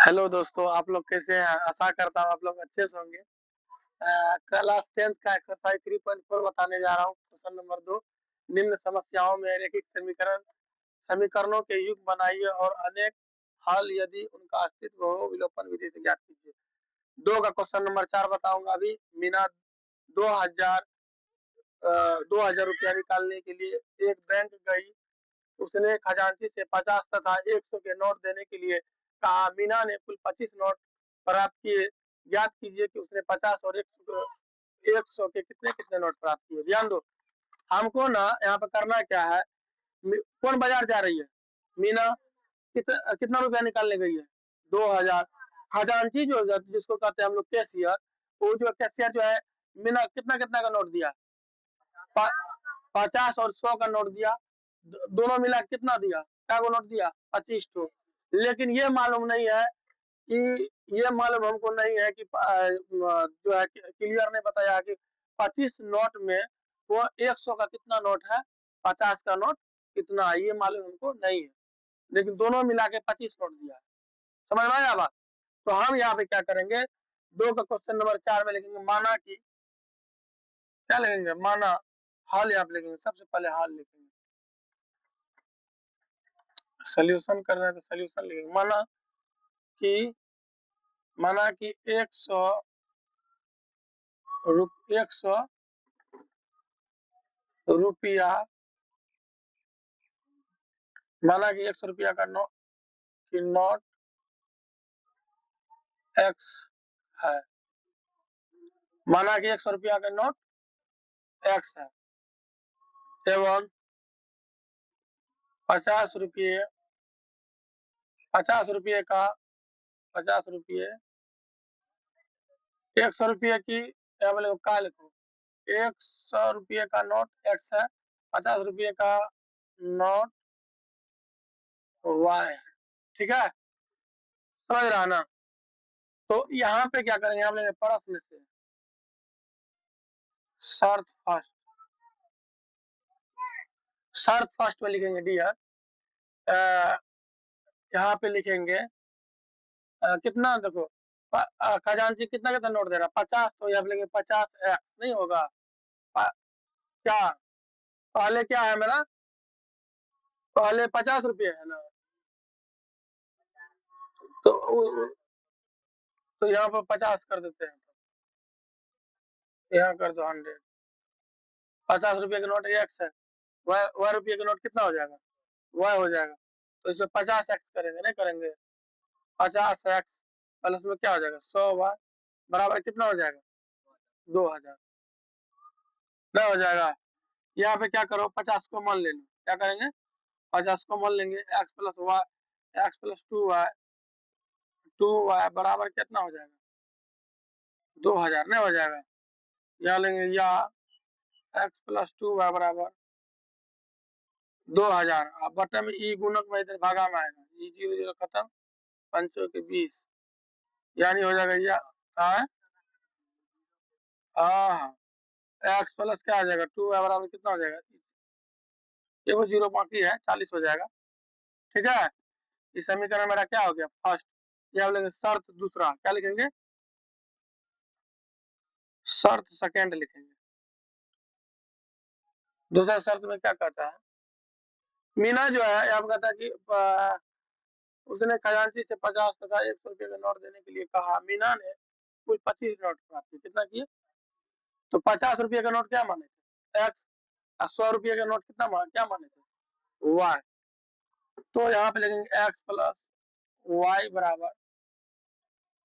Hello दोस्तों, आप लोग कैसे हैं? आशा करता हूँ आप लोग अच्छे से होंगे। क्लास 10th का एक्सरसाइज 3.4 बताने जा रहा हूँ। Question number 2। निम्न समस्याओं में रैखिक समीकरणों के युग बनाइए और अनेक हल यदि उनका अस्तित्व हो विलोपन विधि से ज्ञात कीजिए। 2 का क्वेश्चन नंबर 4 बताऊंगा अभी। मीना 2000 2000 रुपया निकालने के लिए एक बैंक गई। उसने खजांची से 50 तथा 100 के नोट देने के लिए कहा। मीना ने कुल 25 नोट प्राप्त किए। ज्ञात कीजिए कि उसने 50 और 100 के कितने कितने नोट प्राप्त किए। ध्यान दो, हमको ना यहाँ पे करना क्या है। कौन बाजार जा रही है? मीना। कितना रुपया निकालने गई है? 2000। खजांची जो जिसको कहते हैं हम लोग कैशियर, वो जो कैशियर जो है, मीना कितना कितना का नोट दिया? 50 और 100 का नोट दिया। दोनों मिला कितना दिया? क्या को नोट दिया? 25 ठो। लेकिन ये मालूम नहीं है कि ये मालूम हमको नहीं है कि जो है क्लियर नहीं बताया कि 25 नोट में वो 100 का कितना नोट है, 50 का नोट कितना है, ये मालूम हमको नहीं है। लेकिन दोनों मिला के 25 नोट दिया है। समझ में आया बात? तो हम यहाँ पे क्या करेंगे, 2 का क्वेश्चन नंबर 4 में लिखेंगे माना कि, क्या लिखेंगे? माना। हाल यहाँ पे लिखेंगे, सबसे पहले हाल लिखेंगे। सोल्यूशन करना है तो सोल्यूशन लिखेंगे। माना कि 100 रुपया, माना कि 100 रुपया का नोट एक्स है। माना कि 100 रुपया का नोट एक्स है एवं 50 रुपये 50 रुपये का 50 रुपये 100 रुपये की बोले का लिखो। 100 रुपये का नोट एक्स है, 50 रुपये का नोट वाई। ठीक है, समझ रहा ना? तो यहाँ पे क्या करेंगे, हम लेंगे प्रश्न से शर्त फर्स्ट में लिखेंगे डियर। यहाँ पे लिखेंगे कितना, देखो खजांची कितना कितना नोट दे रहा है? 50। तो यहाँ पे लिखेंगे 50 एक्स नहीं होगा। क्या पहले क्या है मेरा? पहले 50 रुपये है ना, तो यहाँ पर 50 कर देते हैं। यहाँ कर दो 100। 50 रुपये का नोट एक्स है, वह रुपये का नोट कितना हो जाएगा? वह हो जाएगा। तो इसमें 50 एक्स करेंगे, नहीं करेंगे? 50 एक्स प्लस में क्या हो जाएगा? 100 वाई बराबर कितना हो जाएगा? 2000 नहीं हो जाएगा। यहाँ पे क्या करो, 50 को मान ले लो। क्या करेंगे? 50 को मान लेंगे। एक्स प्लस 2 वाई बराबर कितना हो जाएगा? 2000 नहीं हो जाएगा। यहाँ लेंगे या एक्स प्लस 2 वाई बराबर 2000। अब बटे में ई गुणक में इधर भागा में आएगा, ई 0 0 खत्म, 5 के 20, यानी हो जाएगा या हाँ एक्स प्लस क्या आ जाएगा? 2 वाई बराबर कितना हो जाएगा? ये वो 0 बाकी है, 40 हो जाएगा। ठीक है, इस समीकरण मेरा क्या हो गया? फर्स्ट। क्या बोलेंगे? शर्त दूसरा क्या लिखेंगे? शर्त सेकेंड लिखेंगे। दूसरा शर्त में क्या कहता है? मीना जो है यहाँ कहता है कि उसने खजांची से 50 तथा 100 रुपये का नोट देने के लिए कहा। मीना ने कुल 25 नोट प्राप्त किए। कितना किए? तो 50 रुपये का नोट क्या माने थे? एक्स। और 100 रुपये का नोट कितना क्या माने थे? वाई। तो यहाँ पे लिखेंगे एक्स प्लस वाई बराबर,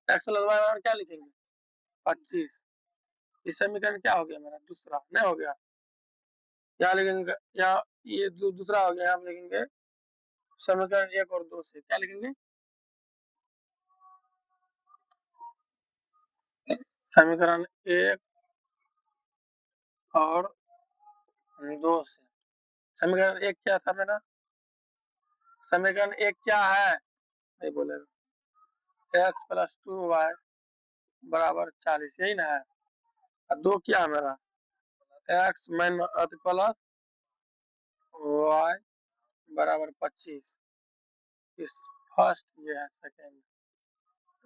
एक्स प्लस वाई बराबर क्या लिखेंगे? 25। इस समीकरण क्या हो गया मेरा? दूसरा नहीं हो गया। यहाँ लिखेंगे, यहाँ ये दूसरा हो गया। यहाँ लिखेंगे समीकरण 1 और 2 से क्या लिखेंगे? समीकरण 1 और 2 से। समीकरण 1 क्या था मेरा? समीकरण 1 क्या है? नहीं बोलेगा। एक्स प्लस 2 वाई बराबर 40, यही ना है। और 2 क्या है मेरा? एक्स प्लस वाई बराबर 25। इस फर्स्ट ये है सेकेंड।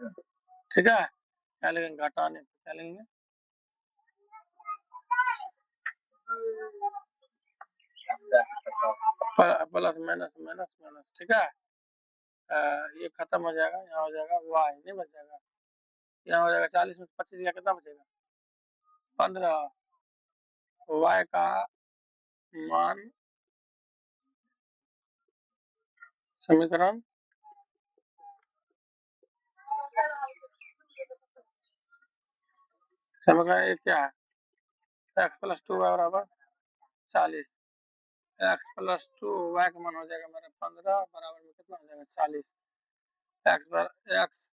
ठीक है, क्या लिखेंगे घटाने पे, क्या लिखेंगे प्लस माइनस माइनस माइनस, ठीक है। ये खत्म हो जाएगा, यहाँ हो जाएगा वाई नहीं बच जाएगा, यहाँ हो जाएगा 40 में 25 का कितना बचेगा 15, वाई का मान समीकरण समीकरण ये क्या है, एक्स प्लस टू वाई बराबर 40, एक्स प्लस टू वाई का मान हो जाएगा मेरा 15 बराबर में कितना हो जाएगा 40, एक्स एक्स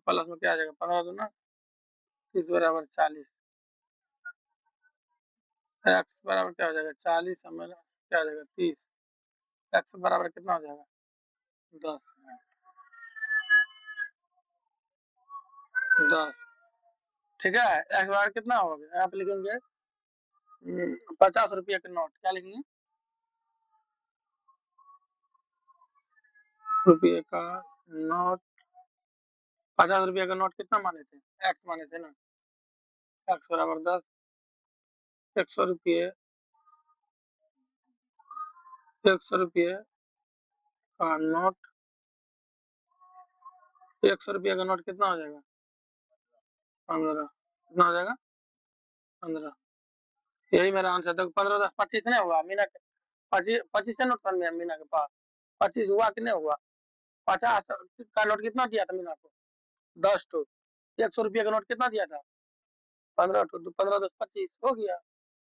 प्लस में क्या आ जाएगा 15 दूना 30 बराबर 40, एक्स बराबर क्या हो जाएगा 40 हमें क्या हो जाएगा 30, एक्स बराबर कितना हो जाएगा 10, 10, ठीक है। एक्स बराबर कितना होगा, यहाँ पे लिखेंगे 50 रुपये का नोट, क्या लिखेंगे रुपये का नोट, 50 रुपये का नोट कितना माने थे, एक्स माने थे ना, एक्स बराबर 10, 100 रुपये, 100 रुपये का नोट, 100 रुपये का नोट कितना हो जाएगा 15, कितना हो जाएगा 15, यही मेरा आंसर था। 15 10 25 नहीं हुआ मीना के 25 का नोट था मीना के पास, 25 हुआ कि नहीं हुआ, 50 का नोट कितना दिया था मीना को 10 टू, 100 रुपये का नोट कितना दिया था 15 टू, 15 10 25 हो गया।